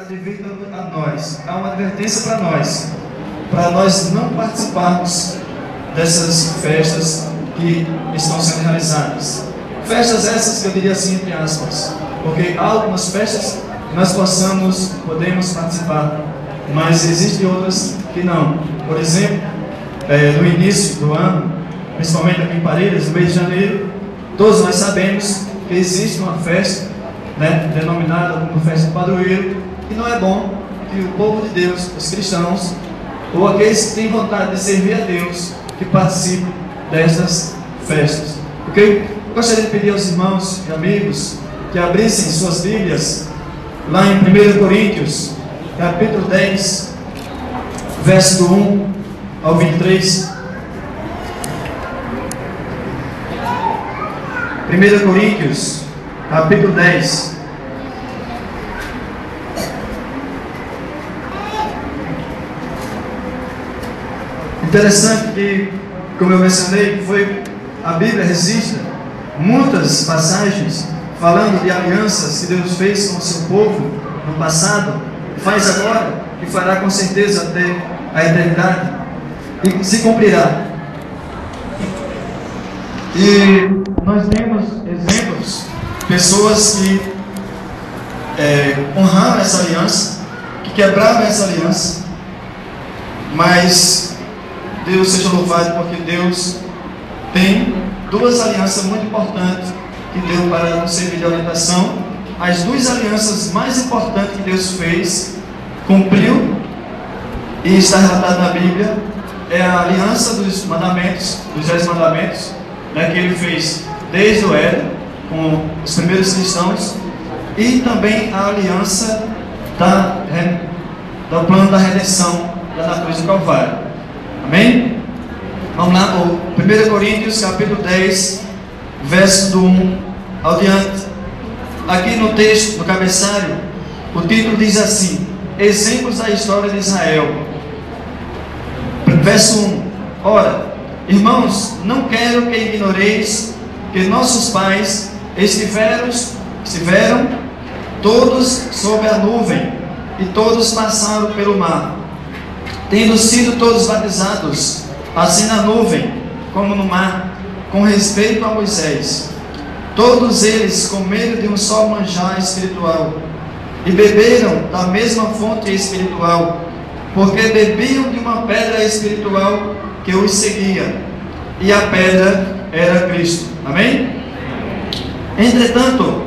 devido a nós, há uma advertência para nós não participarmos dessas festas que estão sendo realizadas. Festas essas que eu diria assim, entre aspas, porque há algumas festas que nós podemos participar, mas existem outras que não. Por exemplo, no início do ano, principalmente aqui em Parelhas, no mês de janeiro, todos nós sabemos que existe uma festa, denominada como festa do padroeiro, e não é bom que o povo de Deus, os cristãos, ou aqueles que têm vontade de servir a Deus, que participem destas festas. Ok? Eu gostaria de pedir aos irmãos e amigos que abrissem suas Bíblias lá em 1 Coríntios, capítulo 10, verso do 1 ao 23. 1 Coríntios, capítulo 10. Interessante que, como eu mencionei, a Bíblia registra muitas passagens falando de alianças que Deus fez com o seu povo no passado, faz agora e fará com certeza até a eternidade, e se cumprirá. E nós temos exemplos, pessoas que honraram essa aliança, que quebraram essa aliança, mas Deus seja louvado, porque Deus tem duas alianças muito importantes que deu para nos servir de orientação. As duas alianças mais importantes que Deus fez, cumpriu, e está relatado na Bíblia, é a aliança dos mandamentos, dos 10 mandamentos, que Ele fez desde o Éden, com os primeiros cristãos, e também a aliança do plano da redenção lá na cruz do Calvário. Amém? Vamos lá, 1 Coríntios capítulo 10, verso do 1 ao diante. Aqui no texto, no cabeçalho, o título diz assim: Exemplos da história de Israel. Verso 1: Ora, irmãos, não quero que ignoreis que nossos pais estiveram todos sob a nuvem, e todos passaram pelo mar, tendo sido todos batizados, assim na nuvem como no mar, com respeito a Moisés. Todos eles comeram de um só manjar espiritual, e beberam da mesma fonte espiritual, porque bebiam de uma pedra espiritual que os seguia, e a pedra era Cristo. Amém? Entretanto,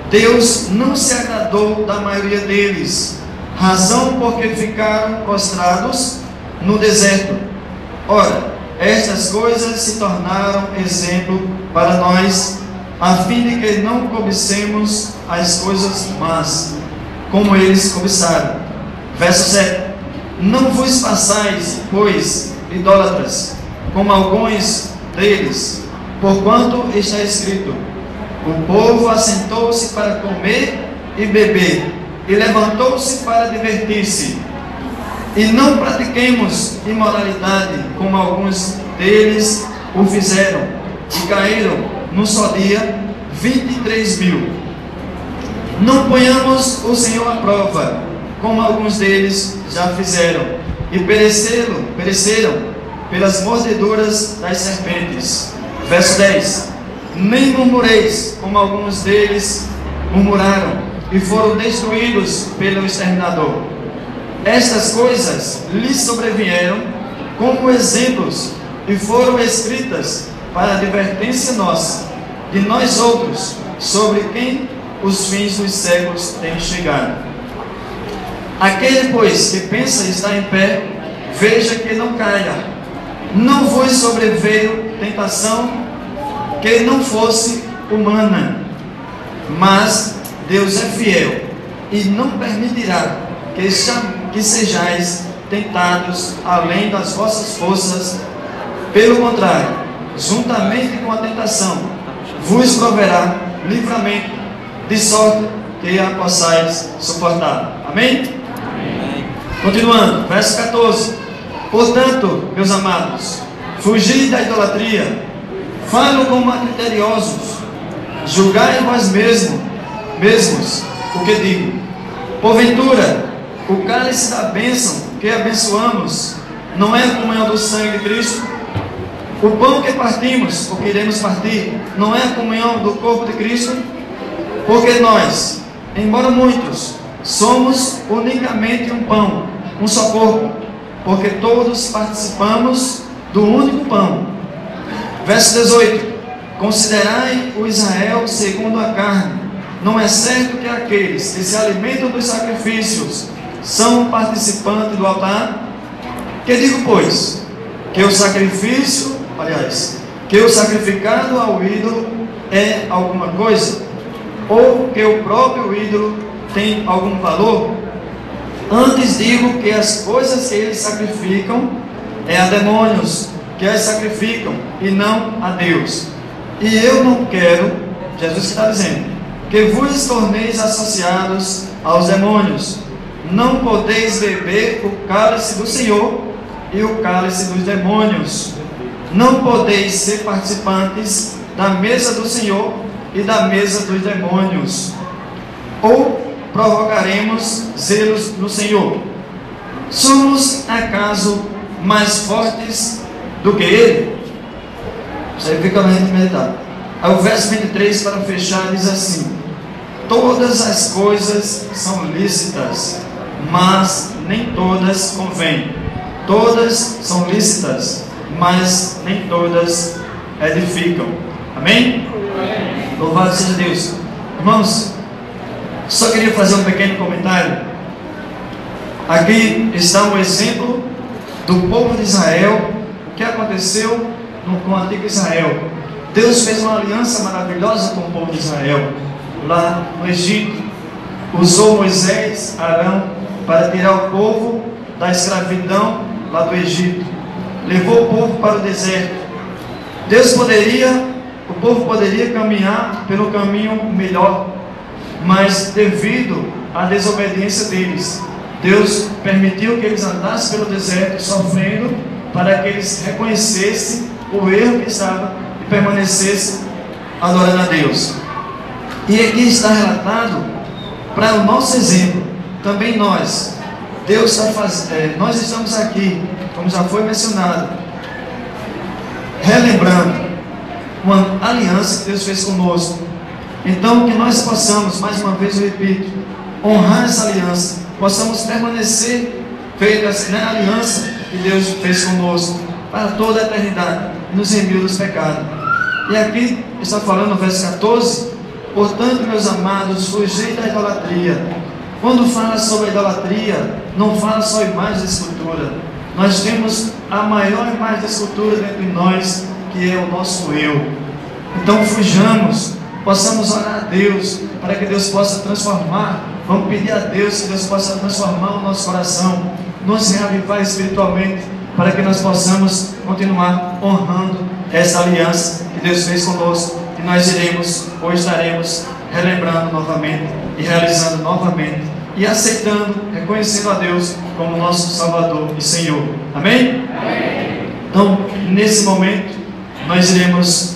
Deus não se agradou da maioria deles, razão porque ficaram prostrados no deserto. Ora, estas coisas se tornaram exemplo para nós, a fim de que não cobicemos as coisas más, como eles cobiçaram. Verso 7: Não vos façais, pois, idólatras, como alguns deles, porquanto está escrito: o povo assentou-se para comer e beber, e levantou-se para divertir-se. E não pratiquemos imoralidade, como alguns deles o fizeram, e caíram num só dia 23.000. Não ponhamos o Senhor à prova, como alguns deles já fizeram, e pereceram pelas mordeduras das serpentes. Verso 10: Nem murmureis, como alguns deles murmuraram, e foram destruídos pelo exterminador. Estas coisas lhes sobrevieram como exemplos, e foram escritas para advertência nossa, de nós outros, sobre quem os fins dos séculos têm chegado. Aquele, pois, que pensa estar em pé, veja que não caia. Não vos sobreveio tentação que não fosse humana, mas Deus é fiel, e não permitirá que sejais tentados além das vossas forças. Pelo contrário, juntamente com a tentação, vos proverá livramento, de sorte que a possais suportar. Amém? Amém. Continuando, verso 14: Portanto, meus amados, fugi da idolatria. Falo como a criteriosos, julgai vós mesmos o que digo. Porventura, o cálice da bênção que abençoamos não é a comunhão do sangue de Cristo? O pão que partimos, ou que iremos partir, não é a comunhão do corpo de Cristo? Porque nós, embora muitos, somos unicamente um pão, um só corpo, porque todos participamos do único pão. Verso 18: Considerai o Israel segundo a carne. Não é certo que aqueles que se alimentam dos sacrifícios são participantes do altar? Que digo, pois? Que o sacrifício, que o sacrificado ao ídolo é alguma coisa? Ou que o próprio ídolo tem algum valor? Antes digo que as coisas que eles sacrificam é a demônios que as sacrificam, e não a Deus. E eu não quero, Jesus está dizendo, que vos torneis associados aos demônios. Não podeis beber o cálice do Senhor e o cálice dos demônios. Não podeis ser participantes da mesa do Senhor e da mesa dos demônios. Ou provocaremos zelos no Senhor? Somos acaso mais fortes do que Ele? Isso aí fica na gente meditar. Aí o verso 23, para fechar, diz assim: todas as coisas são lícitas, mas nem todas convêm. Todas são lícitas, mas nem todas edificam. Amém? Amém. Louvado seja Deus. Irmãos, só queria fazer um pequeno comentário. Aqui está um exemplo do povo de Israel. O que aconteceu com o antigo Israel? Deus fez uma aliança maravilhosa com o povo de Israel lá no Egito. Usou Moisés, Arão, para tirar o povo da escravidão lá do Egito. Levou o povo para o deserto. O povo poderia caminhar pelo caminho melhor, mas devido à desobediência deles, Deus permitiu que eles andassem pelo deserto sofrendo, para que eles reconhecessem o erro que estava e permanecessem adorando a Deus. E aqui está relatado para o nosso exemplo. Também nós, nós estamos aqui, como já foi mencionado, relembrando uma aliança que Deus fez conosco. Então que nós possamos, mais uma vez eu repito, honrar essa aliança, possamos permanecer feitas na aliança que Deus fez conosco para toda a eternidade, nos remiu dos pecados. E aqui está falando no verso 14: portanto, meus amados, fugei da idolatria. Quando fala sobre a idolatria, não fala só imagem de escultura. Nós temos a maior imagem de escultura dentro de nós, que é o nosso eu. Então fujamos, possamos orar a Deus, para que Deus possa transformar. Vamos pedir a Deus que Deus possa transformar o nosso coração, nos reavivar espiritualmente, para que nós possamos continuar honrando essa aliança que Deus fez conosco, que nós iremos ou estaremos relembrando novamente e realizando novamente e aceitando, reconhecendo a Deus como nosso Salvador e Senhor. Amém? Amém. Então, nesse momento, nós iremos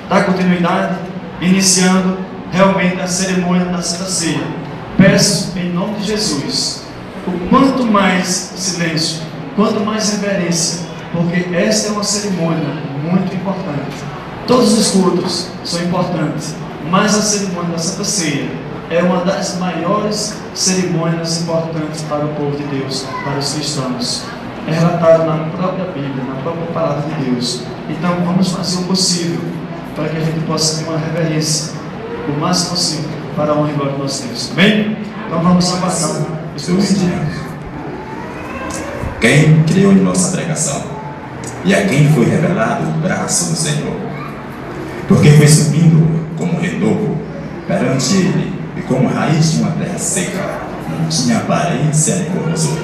dar continuidade, iniciando realmente a cerimônia da Santa Ceia. Peço em nome de Jesus, o quanto mais silêncio, quanto mais reverência, porque esta é uma cerimônia muito importante. Todos os cultos são importantes, mas a cerimônia da Santa Ceia é uma das maiores cerimônias importantes para o povo de Deus, para os cristãos. É relatado na própria Bíblia, na própria palavra de Deus. Então vamos fazer o possível para que a gente possa ter uma reverência o mais possível para a honra e glória do nosso Deus. Amém? Então vamos abraçar os dois dias. Quem criou em nossa pregação e a quem foi revelado o braço do Senhor, porque foi subindo como renovo perante ele e como raiz de uma terra seca, não tinha aparência nem formosura.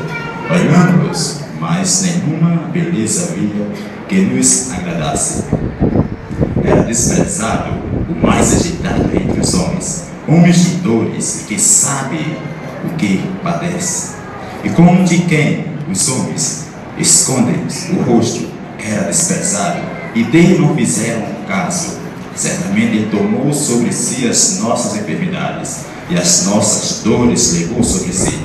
Olhando-nos, mas nenhuma beleza havia que nos agradasse. Era desprezado, o mais agitado entre os homens, homens de dores, que sabe o que padece. E como de quem os homens escondem o rosto, era desprezado, e dele não fizeram caso. Certamente ele tomou sobre si as nossas enfermidades e as nossas dores levou sobre si.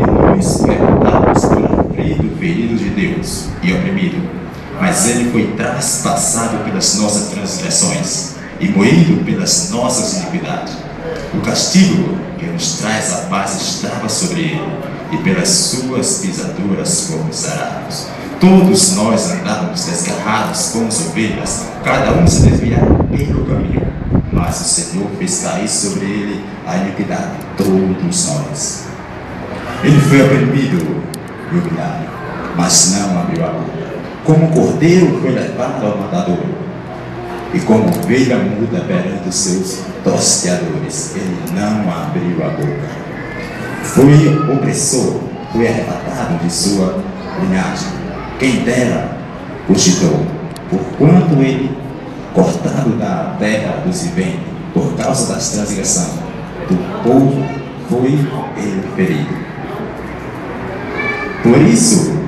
E nós perguntávamos por aflito, ferido de Deus e oprimido, mas ele foi traspassado pelas nossas transgressões e moído pelas nossas iniquidades. O castigo que nos traz a paz estava sobre ele, e pelas suas pisaduras fomos sarados. Todos nós andávamos desgarrados como ovelhas, cada um se desviava pelo caminho, mas o Senhor fez cair sobre ele a iniquidade de todos nós. Ele foi oprimido e humilhado, mas não abriu a boca. Como cordeiro foi levado ao matadouro, e como ovelha muda perante os seus tosqueadores, ele não abriu a boca. Foi opressor, foi arrebatado de sua linhagem. Quem dera cogitou, porquanto ele, cortado da terra dos viventes, por causa das transgressões do povo, foi ele ferido. Por isso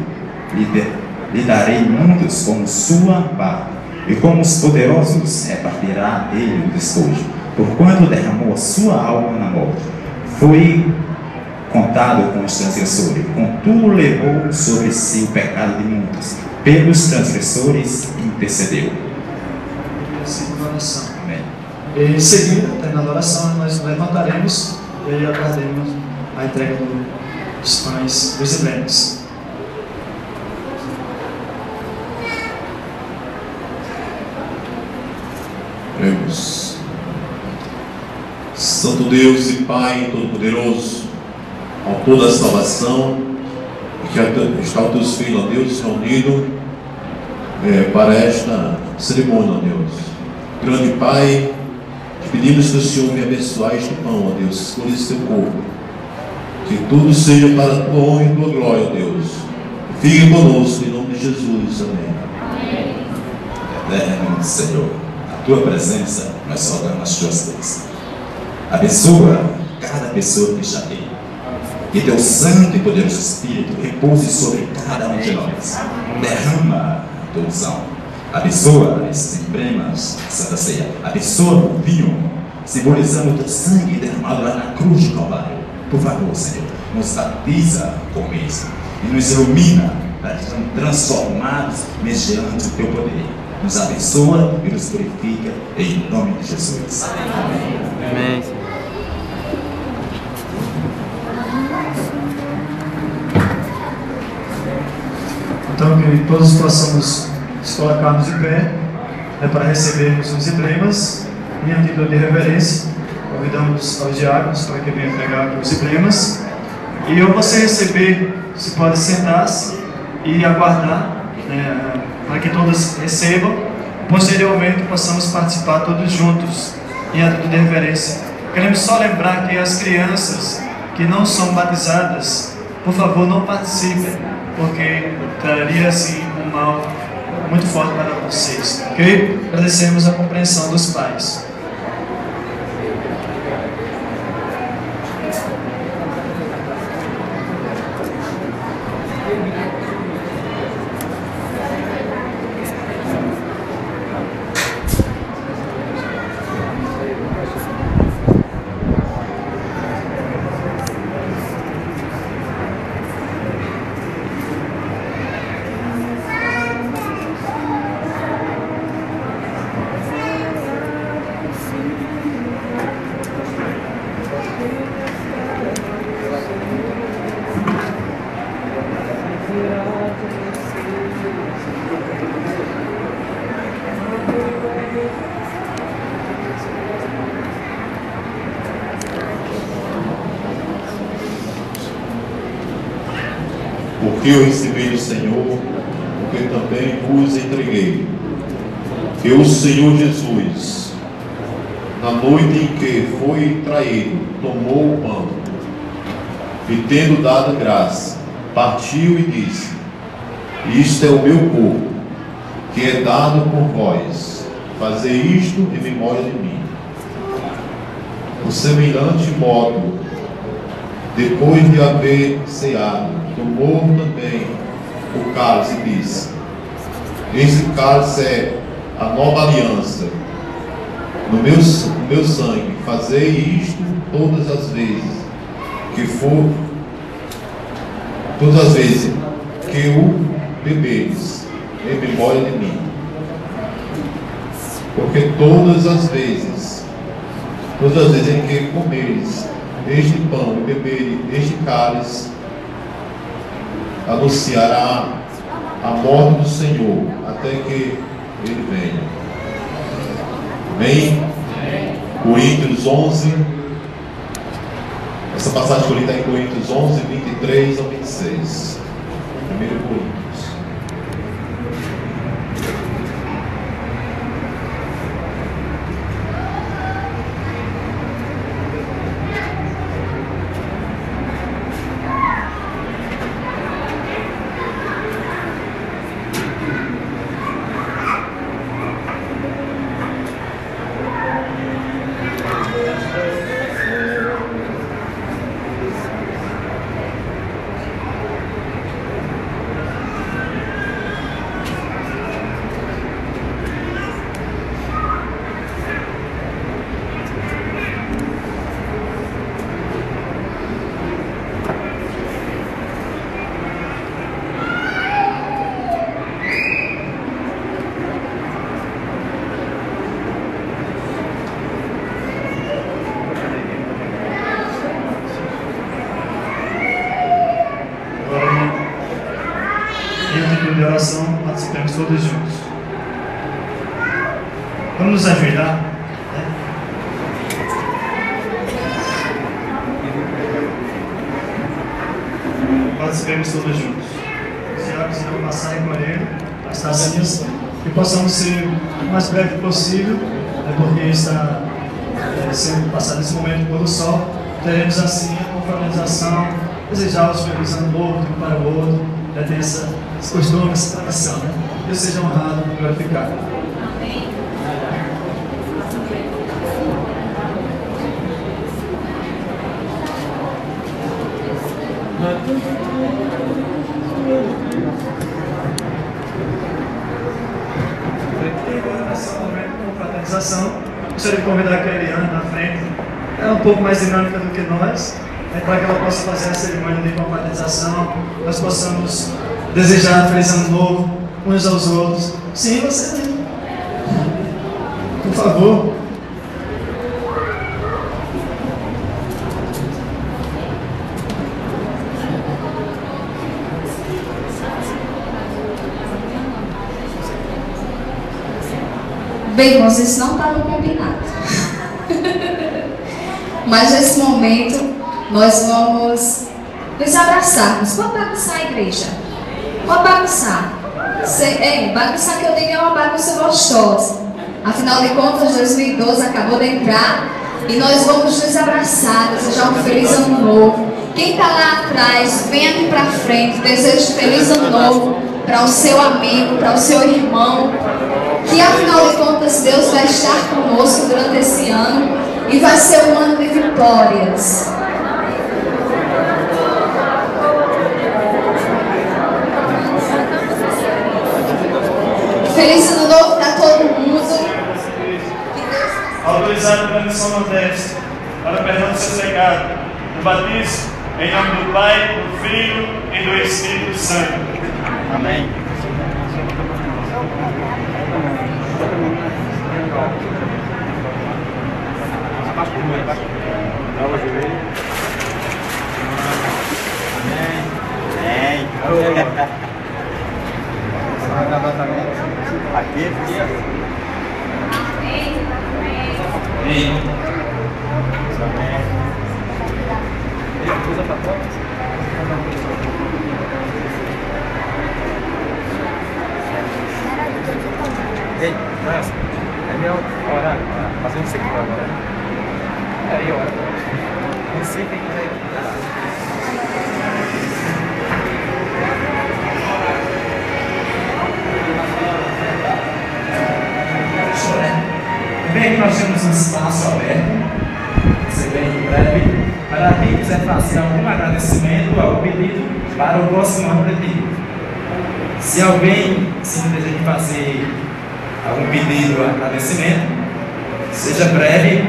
lhe darei muitos como sua parte, e como os poderosos repartirá ele o despojo. Porquanto derramou a sua alma na morte, foi contado com os transgressores, contudo levou sobre si o pecado de muitos, pelos transgressores intercedeu. Amém. Em seguida, terminando a oração, nós levantaremos e aí aguardemos a entrega dos pães dos hebreus. Oremos. Santo Deus e Pai Todo-Poderoso, Autor da salvação, e que está os teus filhos, ó Deus, reunidos para esta cerimônia, ó Deus. Grande Pai, te pedimos que o Senhor venha abençoar este pão, ó Deus, por esse teu corpo. Que tudo seja para a tua honra e tua glória, ó Deus. Fique conosco, em nome de Jesus. Amém. Eterno Senhor, a tua presença nós rogamos as tuas bênçãos. Abençoa cada pessoa que está aqui. Que teu santo e poderoso Espírito repouse sobre cada um de nós. Derrama a tua unção. Abençoa esses emblemas da Santa Ceia. Abençoa o vinho, simbolizando o teu sangue derramado lá na cruz de Calvário. Por favor, Senhor, nos batiza com isso e nos ilumina para que sejamos transformados mediante o teu poder. Nos abençoa e nos purifica em nome de Jesus. Amém. Amém. Então, que todos possamos nos colocarmos de pé, para recebermos os emblemas em atitude de reverência. Convidamos aos diáconos para que venham pegar os emblemas. E ao você receber, você pode sentar-se e aguardar, para que todos recebam. Posteriormente, possamos participar todos juntos em atitude de reverência. Queremos só lembrar que as crianças que não são batizadas, por favor, não participem, porque traria assim um mal muito forte para vocês, ok? Agradecemos a compreensão dos pais. Porque eu recebi do Senhor, porque também vos entreguei. Que o Senhor Jesus, na noite em que foi traído, tomou o pão e, tendo dado graça, partiu e disse: isto é o meu corpo, que é dado por vós. Fazei isto em memória de mim. Por semelhante modo, depois de haver ceado, tomou também o cálice e disse: esse cálice é a nova aliança no meu sangue. Fazei isto todas as vezes que o beberes em memória de mim. Porque todas as vezes em que comeres este pão e beberes este cálice, anunciará a morte do Senhor até que Ele venha. Amém? Coríntios 11. Essa passagem que eu li está em Coríntios 11, 23 ao 26. 1 Coríntios. De oração, participemos todos juntos. Vamos nos ajoelhar, né? Participemos todos juntos. Se ela quiser passar e colher as tacinhas, que possamos ser o mais breve possível, né, porque está sendo passado esse momento pelo sol. Teremos assim a confraternização, desejar os felizes ano novo, um para o outro. Já tem esse costume, essa tradição, né? Deus seja honrado e glorificado. Amém. Nesse momento de confraternização, gostaria de convidar a Eliane na frente. Ela é um pouco mais dinâmica do que nós. Para que ela possa fazer a cerimônia de confraternização, nós possamos desejar feliz ano novo uns aos outros. Sim, você mesmo. Por favor. Bem, irmãos, isso não estava combinado. Mas nesse momento nós vamos nos abraçarmos. Vamos bagunçar a igreja. Vamos bagunçar. Bagunçar que eu digo é uma bagunça gostosa. Afinal de contas, 2012 acabou de entrar e nós vamos nos abraçar, desejar um feliz ano novo. Quem está lá atrás, venha aqui para frente, desejo um feliz ano novo para o seu amigo, para o seu irmão. Que afinal de contas, Deus vai estar conosco durante esse ano e vai ser um ano de vitórias. Feliz ano novo para todo mundo. Autorizado pela missão Nordeste para o perdão dos seus pecados, o batismo em nome do Pai, do Filho e do Espírito Santo. Amém. Aqui. Ei, nossa, é meu hora, fazendo isso aqui agora. É aí, hora. Não sei quem quiser. Bem que nós temos um espaço aberto, você vem em breve, para quem quiser fazer algum agradecimento ou algum pedido para o próximo ano letivo. Se alguém se deseja fazer algum pedido ou agradecimento, seja breve,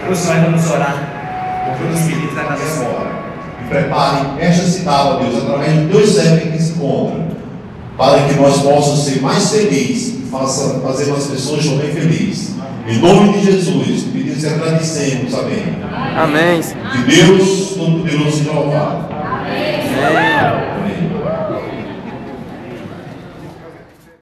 pois nós vamos orar Todos os meninos da casa agora. E preparem esta cidade, ó Deus, através do teu servo que se encontra, para que nós possamos ser mais felizes e fazer as pessoas também felizes. Em nome de Jesus, pedimos e agradecemos. Amém. Amém. Que Deus Todo-Poderoso seja louvado. Amém.